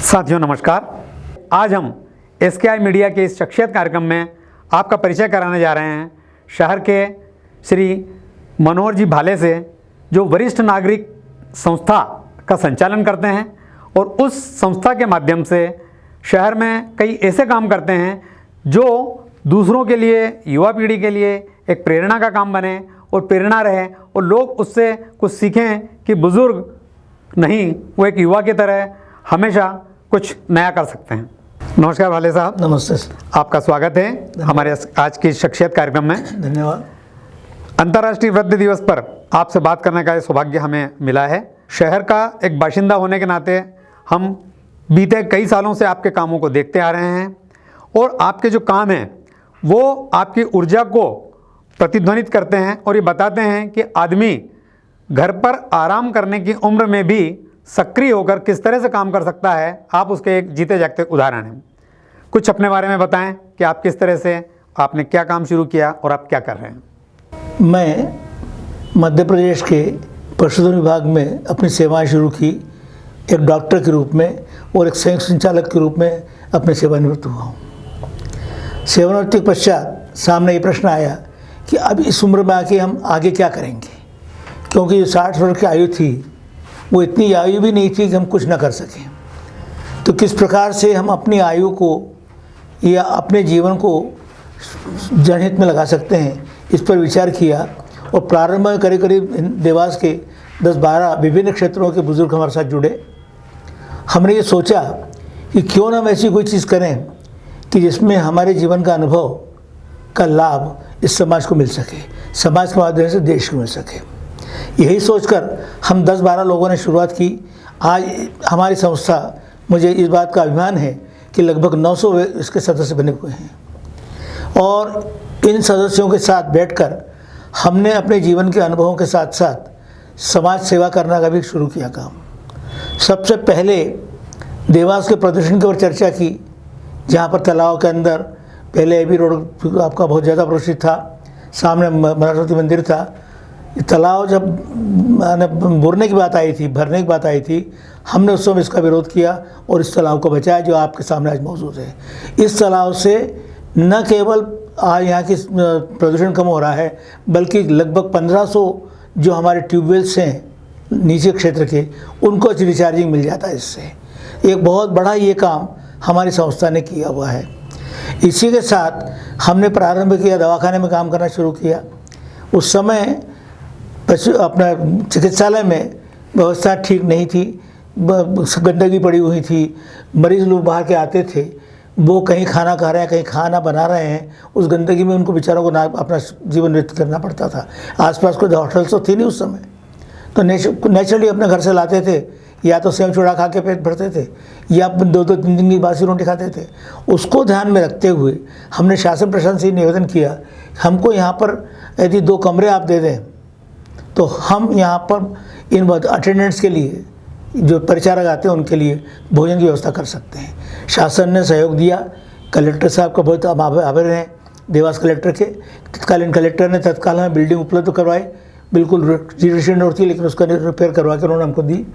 साथियों नमस्कार। आज हम SKI मीडिया के इस शख्सियत कार्यक्रम में आपका परिचय कराने जा रहे हैं शहर के श्री मनोहर जी भाले से, जो वरिष्ठ नागरिक संस्था का संचालन करते हैं और उस संस्था के माध्यम से शहर में कई ऐसे काम करते हैं जो दूसरों के लिए, युवा पीढ़ी के लिए एक प्रेरणा का काम बने और प्रेरणा रहे और लोग उससे कुछ सीखें कि बुज़ुर्ग नहीं, वो एक युवा की तरह हमेशा कुछ नया कर सकते हैं। नमस्कार भाले साहब। नमस्ते सर। आपका स्वागत है हमारे आज की शख्सियत कार्यक्रम में। धन्यवाद। अंतर्राष्ट्रीय वृद्ध दिवस पर आपसे बात करने का सौभाग्य हमें मिला है। शहर का एक बाशिंदा होने के नाते हम बीते कई सालों से आपके कामों को देखते आ रहे हैं और आपके जो काम हैं वो आपकी ऊर्जा को प्रतिध्वनित करते हैं और ये बताते हैं कि आदमी घर पर आराम करने की उम्र में भी सक्रिय होकर किस तरह से काम कर सकता है। आप उसके एक जीते जागते उदाहरण हैं। कुछ अपने बारे में बताएं कि आप किस तरह से, आपने क्या काम शुरू किया और आप क्या कर रहे हैं। मैं मध्य प्रदेश के पशुधन विभाग में अपनी सेवाएं शुरू की, एक डॉक्टर के रूप में और एक संयुक्त संचालक के रूप में अपने सेवानिवृत्त हुआ हूँ। सेवानिवृत्ति के पश्चात सामने ये प्रश्न आया कि अब इस उम्र में आके हम आगे क्या करेंगे, क्योंकि जो 60 वर्ष की आयु थी वो इतनी आयु भी नहीं थी कि हम कुछ ना कर सकें। तो किस प्रकार से हम अपनी आयु को या अपने जीवन को जनहित में लगा सकते हैं, इस पर विचार किया और प्रारंभ में करीब देवास के 10-12 विभिन्न क्षेत्रों के बुजुर्ग हमारे साथ जुड़े। हमने ये सोचा कि क्यों ना हम ऐसी कोई चीज़ करें कि जिसमें हमारे जीवन का अनुभव का लाभ इस समाज को मिल सके, समाज के माध्यम से देश को मिल सके। यही सोचकर हम 10-12 लोगों ने शुरुआत की। आज हमारी संस्था, मुझे इस बात का अभिमान है कि लगभग 900 इसके सदस्य बने हुए हैं और इन सदस्यों के साथ बैठकर हमने अपने जीवन के अनुभवों के साथ साथ समाज सेवा करने का भी शुरू किया काम। सबसे पहले देवास के प्रदूषण की ओर चर्चा की, जहाँ पर तालाब के अंदर पहले एबी रोड आपका बहुत ज़्यादा प्रदूषित था, सामने सरस्वती मंदिर था। तालाब जब भरने की बात आई थी, हमने उस समय इसका विरोध किया और इस तालाब को बचाया जो आपके सामने आज मौजूद है। इस तालाब से न केवल आज यहाँ की प्रदूषण कम हो रहा है, बल्कि लगभग 1500 जो हमारे ट्यूबवेल्स हैं नीचे क्षेत्र के, उनको रिचार्जिंग मिल जाता है। इससे एक बहुत बड़ा ये काम हमारी संस्था ने किया हुआ है। इसी के साथ हमने प्रारंभ किया, दवाखाने में काम करना शुरू किया। उस समय अपना चिकित्सालय में व्यवस्था ठीक नहीं थी, गंदगी पड़ी हुई थी। मरीज़ लोग बाहर के आते थे, वो कहीं खाना खा रहे हैं, कहीं खाना बना रहे हैं, उस गंदगी में उनको बेचारों को ना अपना जीवन व्यतीत करना पड़ता था। आसपास कोई होटल्स तो थी नहीं उस समय, तो नेचुरली अपने घर से लाते थे, या तो सेव चूड़ा खा के पेट भरते थे या 2-2, 3 दिन की बासी रोटी खाते थे। उसको ध्यान में रखते हुए हमने शासन प्रशासन से निवेदन किया, हमको यहाँ पर यदि 2 कमरे आप दे दें तो हम यहाँ पर इन अटेंडेंट्स के लिए, जो परिचारक आते हैं उनके लिए भोजन की व्यवस्था कर सकते हैं। शासन ने सहयोग दिया। कलेक्टर साहब का बहुत आभार हैं, देवास कलेक्टर के। तत्कालीन कलेक्टर ने तत्काल हमें बिल्डिंग उपलब्ध करवाई, बिल्कुल रजिस्ट्रेशन होती, लेकिन उसका रिपेयर करवा कर उन्होंने हमको दी।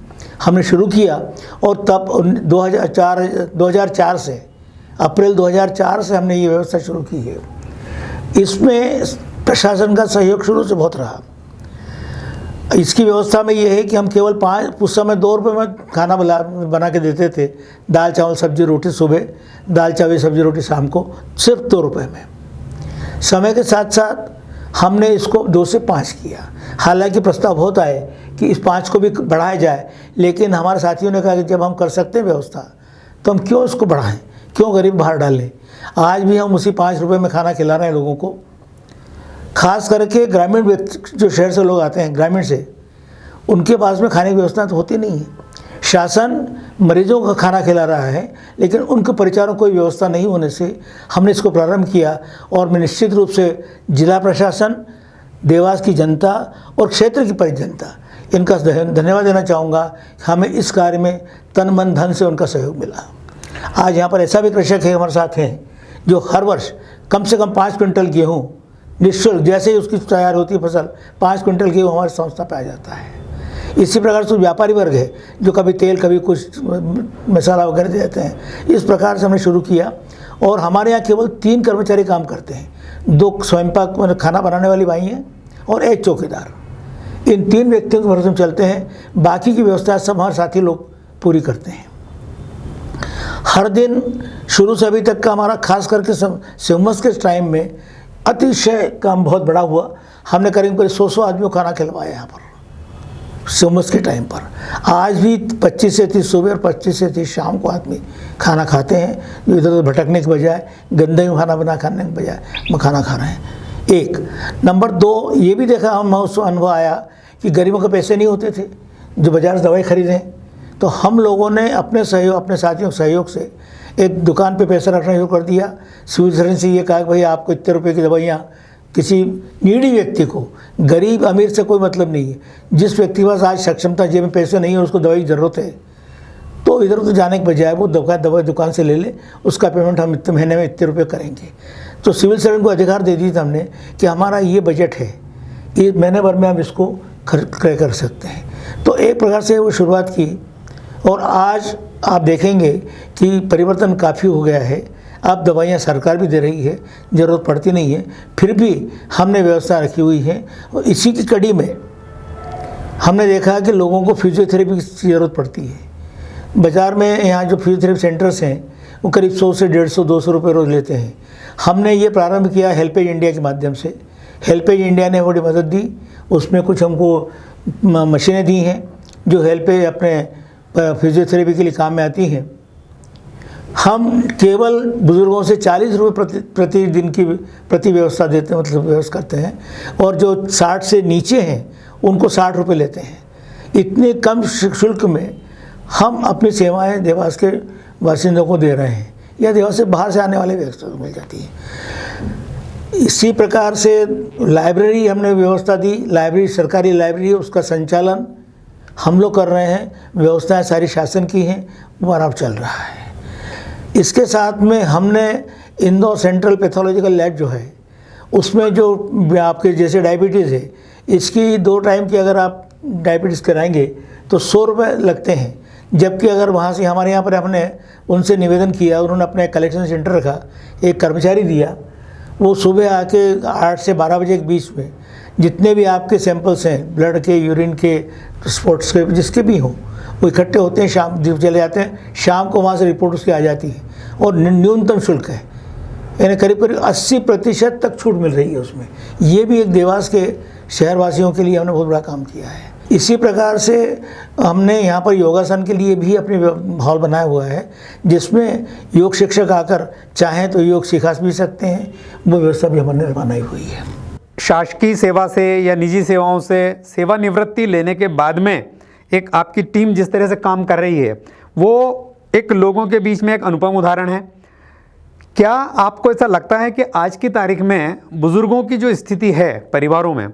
हमने शुरू किया और तब 2004 से, अप्रैल 2004 से हमने ये व्यवस्था शुरू की है। इसमें प्रशासन का सहयोग शुरू से बहुत रहा। इसकी व्यवस्था में ये है कि हम केवल उस समय 2 रुपये में खाना बना के देते थे। दाल चावल सब्जी रोटी सुबह, दाल चावल सब्जी रोटी शाम को, सिर्फ 2 रुपये में। समय के साथ साथ हमने इसको 2 से 5 किया। हालांकि प्रस्ताव बहुत आए कि इस 5 को भी बढ़ाया जाए, लेकिन हमारे साथियों ने कहा कि जब हम कर सकते हैं व्यवस्था तो हम क्यों इसको बढ़ाएं, क्यों गरीब बाहर डालें। आज भी हम उसी 5 रुपये में खाना खिला रहे हैं लोगों को। खास करके ग्रामीण व्यक्ति, जो शहर से लोग आते हैं ग्रामीण से, उनके पास में खाने की व्यवस्था तो होती नहीं है। शासन मरीजों का खाना खिला रहा है, लेकिन उनके परिचारों को कोई व्यवस्था नहीं होने से हमने इसको प्रारंभ किया। और मैं निश्चित रूप से जिला प्रशासन, देवास की जनता और क्षेत्र की परिजनता, इनका धन्यवाद देना चाहूँगा। हमें इस कार्य में तन मन धन से उनका सहयोग मिला। आज यहाँ पर ऐसा भी कृषक है हमारे साथ हैं जो हर वर्ष कम से कम 5 क्विंटल गेहूँ निःशुल्क, जैसे ही उसकी तैयार होती है फसल, 5 क्विंटल गेहूँ हमारी संस्था पे आ जाता है। इसी प्रकार से व्यापारी वर्ग है जो कभी तेल कभी कुछ मसाला वगैरह देते हैं। इस प्रकार से हमने शुरू किया और हमारे यहाँ केवल 3 कर्मचारी काम करते हैं, 2 स्वयंपाक मतलब खाना बनाने वाली भाई हैं और 1 चौकीदार। इन 3 व्यक्तियों के भरोसे हम चलते हैं, बाकी की व्यवस्था सब हमारे साथी लोग पूरी करते हैं। हर दिन शुरू से अभी तक का हमारा खास करके सिमस के टाइम में अतिशय काम बहुत बड़ा हुआ। हमने करीब 100 आदमियों को खाना खिलवाया यहाँ पर सिमस के टाइम पर। आज भी 25 से 30 सुबह और 25 से 30 शाम को आदमी खाना खाते हैं, जो इधर उधर भटकने के बजाय गंदे में खाना बना खाने के बजाय खाना खा रहे हैं। 1 नंबर 2 ये भी देखा हम उस अनुभव आया कि गरीबों के पैसे नहीं होते थे जो बाजार से दवाई खरीदें, तो हम लोगों ने अपने साथियों के सहयोग से एक दुकान पे पैसा रखना शुरू कर दिया। सिविल सर्जन से ये कहा कि भाई आपको इतने रुपए की दवाइयाँ, किसी नीडी व्यक्ति को, गरीब अमीर से कोई मतलब नहीं है, जिस व्यक्ति के पास आज सक्षमता जेब में पैसे नहीं है उसको दवाई की ज़रूरत है तो इधर उधर जाने के बजाय वो दवाई दुकान से ले ले, उसका पेमेंट हम इतने महीने में इतने रुपये करेंगे। तो सिविल सर्जन को अधिकार दे दी था हमने कि हमारा ये बजट है, ये महीने भर में हम इसको क्रय कर सकते हैं। तो एक प्रकार से वो शुरुआत की और आज आप देखेंगे कि परिवर्तन काफ़ी हो गया है। अब दवाइयाँ सरकार भी दे रही है, ज़रूरत पड़ती नहीं है, फिर भी हमने व्यवस्था रखी हुई है। और इसी की कड़ी में हमने देखा कि लोगों को फिजियोथेरेपी की ज़रूरत पड़ती है। बाज़ार में यहाँ जो फिजियोथेरेपी सेंटर्स हैं वो करीब 100 से 150 200 रुपये रोज़ लेते हैं। हमने ये प्रारंभ किया हेल्पेज इंडिया के माध्यम से। हेल्पेज इंडिया ने बड़ी मदद दी, उसमें कुछ हमको मशीनें दी हैं जो हेल्पेज अपने फिजियोथेरेपी के लिए काम में आती हैं। हम केवल बुज़ुर्गों से 40 रुपये प्रतिदिन की प्रति व्यवस्था देते हैं, मतलब व्यवस्था करते हैं, और जो 60 से नीचे हैं उनको 60 रुपये लेते हैं। इतने कम शुल्क में हम अपनी सेवाएं देवास के बासिंदों को दे रहे हैं या देवास से बाहर से आने वाले व्यवस्था को मिल जाती है। इसी प्रकार से लाइब्रेरी हमने व्यवस्था दी, लाइब्रेरी सरकारी लाइब्रेरी, उसका संचालन हम लोग कर रहे हैं, व्यवस्थाएं सारी शासन की हैं, वो आराम चल रहा है। इसके साथ में हमने इंदौर सेंट्रल पैथोलॉजिकल लैब जो है उसमें जो आपके जैसे डायबिटीज़ है, इसकी 2 टाइम की अगर आप डायबिटीज़ कराएंगे तो 100 रुपये लगते हैं। जबकि अगर वहाँ से हमारे यहाँ पर हमने उनसे निवेदन किया, उन्होंने अपना एक कलेक्शन सेंटर रखा, एक कर्मचारी दिया, वो सुबह आके 8 से 12 बजे के बीच में जितने भी आपके सैंपल्स हैं, ब्लड के, यूरिन के, स्पॉट्स के, जिसके भी हों, वो इकट्ठे होते हैं, शाम चले जाते हैं, शाम को वहाँ से रिपोर्ट उसकी आ जाती है और न्यूनतम शुल्क है, यानी करीब 80% तक छूट मिल रही है उसमें। ये भी एक देवास के शहरवासियों के लिए हमने बहुत बड़ा काम किया है। इसी प्रकार से हमने यहाँ पर योगासन के लिए भी अपने हॉल बनाया हुआ है, जिसमें योग शिक्षक आकर चाहें तो योग सिखा भी सकते हैं, वो व्यवस्था भी हमने बनाई हुई है। शासकीय सेवा से या निजी सेवाओं से सेवानिवृत्ति लेने के बाद में एक आपकी टीम जिस तरह से काम कर रही है, वो एक लोगों के बीच में एक अनुपम उदाहरण है। क्या आपको ऐसा लगता है कि आज की तारीख में बुज़ुर्गों की जो स्थिति है परिवारों में,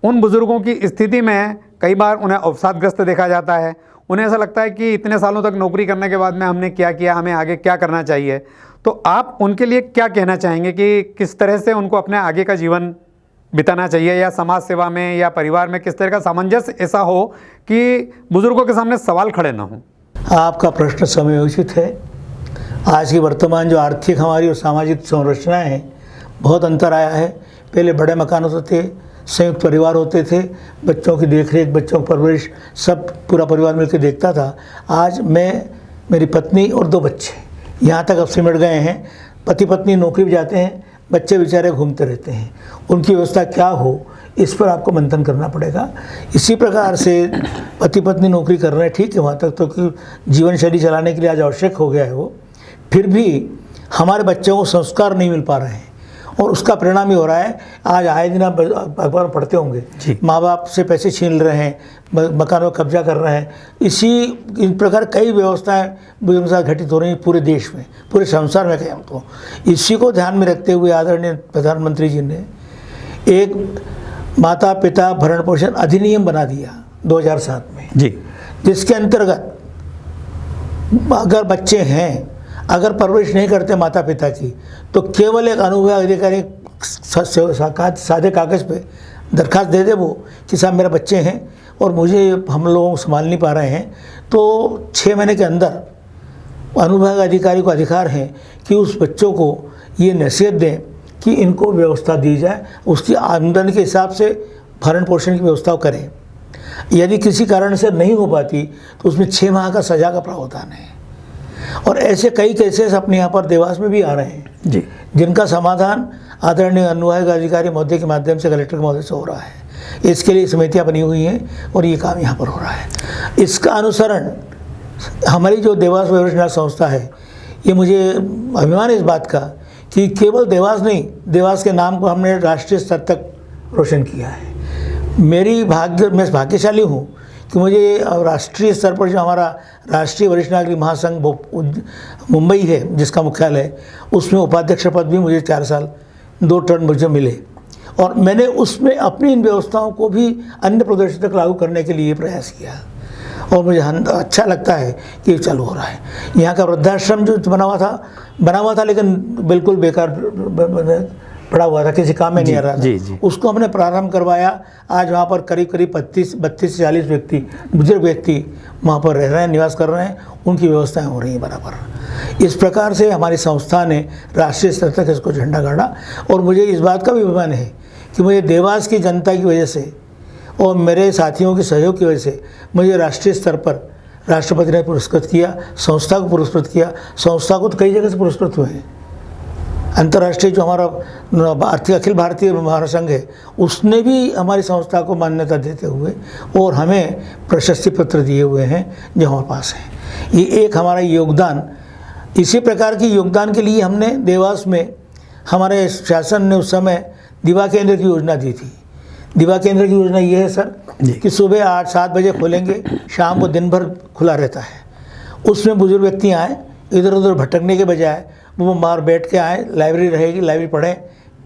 उन बुज़ुर्गों की स्थिति में कई बार उन्हें अवसादग्रस्त देखा जाता है, उन्हें ऐसा लगता है कि इतने सालों तक नौकरी करने के बाद में हमने क्या किया, हमें आगे क्या करना चाहिए? तो आप उनके लिए क्या कहना चाहेंगे कि किस तरह से उनको अपने आगे का जीवन बिताना चाहिए, या समाज सेवा में या परिवार में किस तरह का सामंजस्य ऐसा हो कि बुज़ुर्गों के सामने सवाल खड़े ना हों? आपका प्रश्न समयोचित है। आज की वर्तमान जो आर्थिक हमारी और सामाजिक संरचनाएं हैं, बहुत अंतर आया है। पहले बड़े मकान होते थे, संयुक्त परिवार होते थे, बच्चों की देखरेख, बच्चों की परवरिश सब पूरा परिवार मिलकर देखता था। आज मैं, मेरी पत्नी और 2 बच्चे यहाँ तक अब सिमट गए हैं। पति पत्नी नौकरी भी जाते हैं, बच्चे बेचारे घूमते रहते हैं। उनकी व्यवस्था क्या हो, इस पर आपको मंथन करना पड़ेगा। इसी प्रकार से पति पत्नी नौकरी कर रहे हैं, ठीक है, वहाँ तक तो कि जीवन शैली चलाने के लिए आज आवश्यक हो गया है वो, फिर भी हमारे बच्चों को संस्कार नहीं मिल पा रहे हैं और उसका परिणाम ही हो रहा है। आज आए दिन आप अखबार पढ़ते होंगे, माँ बाप से पैसे छीन रहे हैं, मकान में कब्जा कर रहे हैं। इन प्रकार कई व्यवस्थाएं बुजुर्गों के साथ घटित हो रही हैं पूरे देश में, पूरे संसार में कहें तो। इसी को ध्यान में रखते हुए आदरणीय प्रधानमंत्री जी ने एक माता पिता भरण पोषण अधिनियम बना दिया 2007 में जी, जिसके अंतर्गत अगर बच्चे हैं, अगर परवरिश नहीं करते माता पिता की, तो केवल एक अनुभवी अधिकारी सादे कागज़ पे दरखास्त दे दे वो कि साहब मेरे बच्चे हैं और मुझे हम लोग संभाल नहीं पा रहे हैं, तो 6 महीने के अंदर अनुविभाग अधिकारी को अधिकार है कि उस बच्चों को ये नसीहत दें कि इनको व्यवस्था दी जाए, उसकी आमदनी के हिसाब से भरण पोषण की व्यवस्था करें। यदि किसी कारण से नहीं हो पाती तो उसमें 6 माह का सज़ा का प्रावधान है। और ऐसे कई केसेस अपने यहाँ पर देवास में भी आ रहे हैं जी, जिनका समाधान आदरणीय अनुविभाग अधिकारी महोदय के माध्यम से, कलेक्टर महोदय से हो रहा है। इसके लिए समितियाँ बनी हुई हैं और ये काम यहाँ पर हो रहा है। इसका अनुसरण हमारी जो देवास वरिष्ठ नागरिक संस्था है, ये मुझे अभिमान है इस बात का कि केवल देवास नहीं, देवास के नाम को हमने राष्ट्रीय स्तर तक रोशन किया है। मैं भाग्यशाली हूँ कि मुझे राष्ट्रीय स्तर पर जो हमारा राष्ट्रीय वरिष्ठ नागरिक महासंघ मुंबई है, जिसका मुख्यालय, उसमें उपाध्यक्ष पद भी मुझे 4 साल 2 टर्म मुझे मिले, और मैंने उसमें अपनी इन व्यवस्थाओं को भी अन्य प्रदेशों तक लागू करने के लिए प्रयास किया और मुझे अच्छा लगता है कि चालू हो रहा है। यहाँ का वृद्धाश्रम जो बना हुआ था लेकिन बिल्कुल बेकार पड़ा हुआ था, किसी काम में नहीं आ रहा था, उसको हमने प्रारंभ करवाया। आज वहाँ पर करीब 32 से 40 व्यक्ति, बुजुर्ग व्यक्ति वहाँ पर रह रहे हैं, निवास कर रहे हैं, उनकी व्यवस्थाएं हो रही हैं बराबर। इस प्रकार से हमारी संस्था ने राष्ट्रीय स्तर तक इसको झंडा गाड़ा, और मुझे इस बात का भी अभिमान है कि मुझे देवास की जनता की वजह से और मेरे साथियों के सहयोग की वजह से मुझे राष्ट्रीय स्तर पर राष्ट्रपति ने पुरस्कृत किया, संस्था को पुरस्कृत किया। संस्था को तो कई जगह से पुरस्कृत हुए हैं। अंतर्राष्ट्रीय जो हमारा अखिल भारतीय महासंघ है, उसने भी हमारी संस्था को मान्यता देते हुए और हमें प्रशस्ति पत्र दिए हुए हैं जो हमारे पास हैं। ये एक हमारा योगदान, इसी प्रकार की योगदान के लिए हमने देवास में, हमारे शासन ने उस समय दिवा केंद्र की योजना दी थी। दिवा केंद्र की योजना ये है सर कि सुबह 8-7 बजे खोलेंगे, शाम को दिन भर खुला रहता है। उसमें बुजुर्ग व्यक्ति आएँ, इधर उधर भटकने के बजाय वो बाहर बैठ के आएँ, लाइब्रेरी रहेगी, लाइब्रेरी पढ़ें,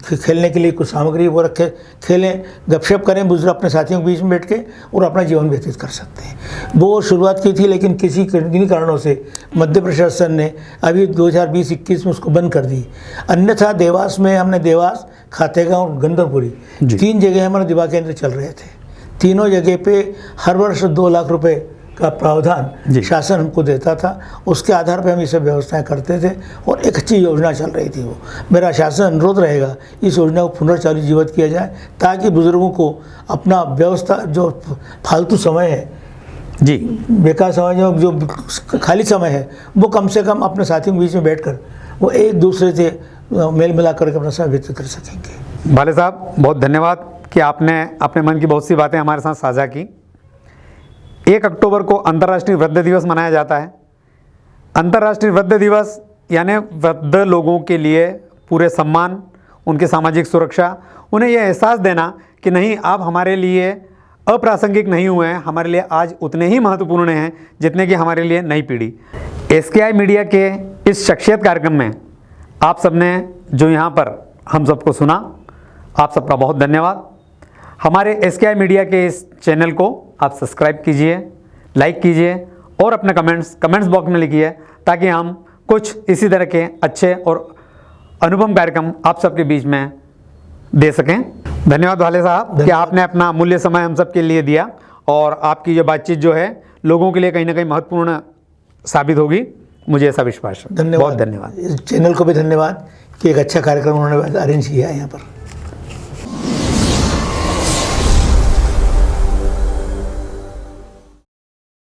खेलने के लिए कुछ सामग्री वो रखे, खेलें, गपशप करें बुजुर्ग अपने साथियों के बीच में बैठ के, और अपना जीवन व्यतीत कर सकते हैं। वो शुरुआत की थी, लेकिन किन्हीं कारणों से मध्य प्रशासन ने अभी 2020-21 में उसको बंद कर दी। अन्यथा देवास में हमने देवास, खातेगांव और गंदरपुरी 3 जगह हमारे दिवा केंद्र चल रहे थे। तीनों जगह पे हर वर्ष 2 लाख रुपए का प्रावधान शासन हमको देता था। उसके आधार पर हम ये सब व्यवस्थाएं करते थे और एक अच्छी योजना चल रही थी। वो मेरा शासन अनुरोध रहेगा इस योजना को पुनर्चालित जीवित किया जाए, ताकि बुजुर्गों को अपना व्यवस्था, जो फालतू समय है जी, बेकार समय, जो खाली समय है, वो कम से कम अपने साथियों के बीच में बैठकर वो एक दूसरे से मेल मिला करके अपना समय व्यतीत कर सकेंगे। भाले साहब, बहुत धन्यवाद कि आपने अपने मन की बहुत सी बातें हमारे साथ साझा की। 1 अक्टूबर को अंतर्राष्ट्रीय वृद्ध दिवस मनाया जाता है। अंतर्राष्ट्रीय वृद्ध दिवस यानी वृद्ध लोगों के लिए पूरे सम्मान, उनकी सामाजिक सुरक्षा, उन्हें यह एहसास देना कि नहीं, आप हमारे लिए अप्रासंगिक नहीं हुए हैं, हमारे लिए आज उतने ही महत्वपूर्ण हैं जितने कि हमारे लिए नई पीढ़ी। SKI मीडिया के इस शख्सियत कार्यक्रम में आप सबने जो यहाँ पर हम सबको सुना, आप सबका बहुत धन्यवाद। हमारे SKI मीडिया के इस चैनल को आप सब्सक्राइब कीजिए, लाइक कीजिए और अपने कमेंट्स बॉक्स में लिखिए, ताकि हम कुछ इसी तरह के अच्छे और अनुपम कार्यक्रम आप सबके बीच में दे सकें। धन्यवाद भाले साहब कि आपने अपना मूल्य समय हम सबके लिए दिया, और आपकी जो बातचीत जो है लोगों के लिए कहीं ना कहीं महत्वपूर्ण साबित होगी, मुझे ऐसा विश्वास है। धन्यवाद। बहुत धन्यवाद। इस चैनल को भी धन्यवाद कि एक अच्छा कार्यक्रम उन्होंने अरेंज किया है यहाँ पर।